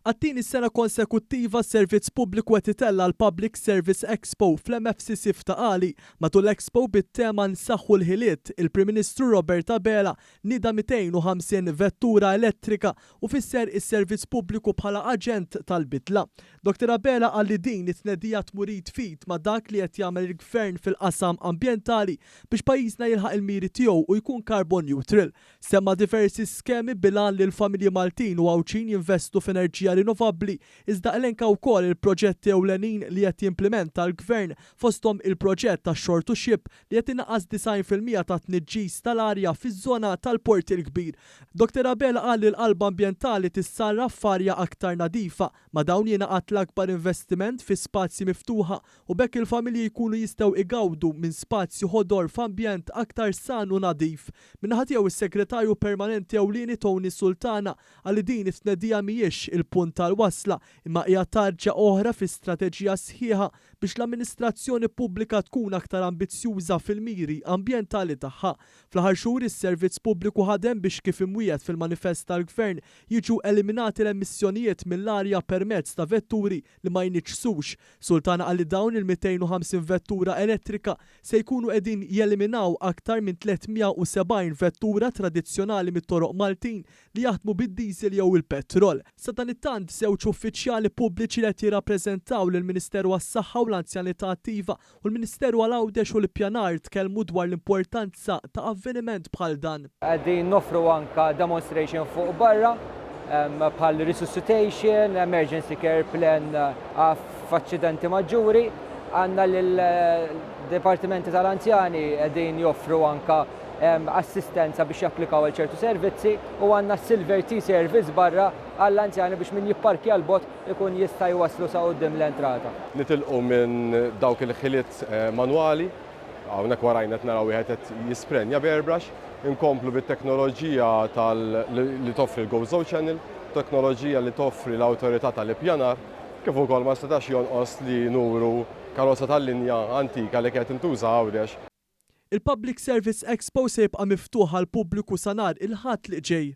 Għattini sena konsekuttiva servizz pubbliku qed itella l-Public Service Expo fl-MFCC f'Taqali. Matul l-Expo bit-tema nsaħħu l-ħiliet, il-Prim Ministru Robert Abela nida 250 vettura elettrika u fisser is-servizz pubbliku bħala aġent tal-bidla. Dr. Abela qal li din it-tnedija tmur fit ma' dak li qed jagħmel il-Gvern fil-qasam ambjentali biex pajjiżna jilħaq il-miri tiegħu u jkun carbon neutral. Semma diversi skemi bilan li l-familji Maltin u Għawċin jinvestu f'enerġija rinnovabbli, iżda elenka wkoll il-proġetti ewlenin li qed jimplementa l-Gvern fosthom il-proġett tax-Shore to Ship li qed inaqqas 90% ta' tniġġis tal-arja fiż-żona tal-Port il-Kbir. Dr. Abela qal li l-qalba ambjentali tissarraf f'arja aktar nadifa, ma dawn jingħaqad l-akbar investiment fi spazji miftuħa u bekk il-familji jkunu jistgħu igawdu minn spazju ħodor f'ambjent aktar san u nadif. Minnaħa tiegħu is-Segretarju Permanenti Ewlieni Tony Sultana għal li din it-tnedija mhijiex il-punt tal-wasla imma hija tarġa oħra fi strateġija sħiħa biex l-amministrazzjoni pubblika tkun aktar ambizzjuża fil-miri ambjentali tagħha. Fl-aħħar xhur is-servizz pubbliku ħadem biex kif imwiegħed fil-manifest tal-Gvern jiġu eliminati l-emissjonijiet mill-arja permezz ta' vetturi li ma jniġsux. Sultana qal li dawn il-250 vettura elettrika se jkunu qegħdin jeliminaw aktar minn 370 vettura tradizzjonali mit-toroq Maltin li jaħdmu bid-diesel jew il-petrol. Sa dan it-tant żewġ uffiċjali pubbliċi li qed jirrappreżentaw lill-Ministeru għas-Saħħa u l-Anzjanità Attiva u l-Ministeru għall-Għawdex u l-Ippjanar tkellmu dwar l-importanza ta' avveniment bħal dan. Qegħdin noffru anke demonstration fuq barra bħal resuscitation, emergency care plan f'aċċidenti maġġuri. Għandna lill-Dipartimenti tal-Anzjani qegħdin joffru anke assistenza biex japplikaw għal ċertu servizzi u għandna Silver Tea Service barra għall-anzjani biex min jipparkja l-bot ikun jista' jwasslu sa quddiem l-entrata. Nitilqu minn dawk il-ħiliet manwali, hawnhekk warajna qed naraw wieħed qed jisprenja b'airbrush, inkomplu bit-teknoloġija li toffri l-GoZo Channel, teknoloġija li toffri l-awtorità tal-ippjanar, kif ukoll ma setax jonqos li nuru karozza tal-linja antika li kienet intuża Għawdex. Il-Public Service Expo se jibqa' miftuħ għall pubbliku sa nhar il-Ħadd li ġej.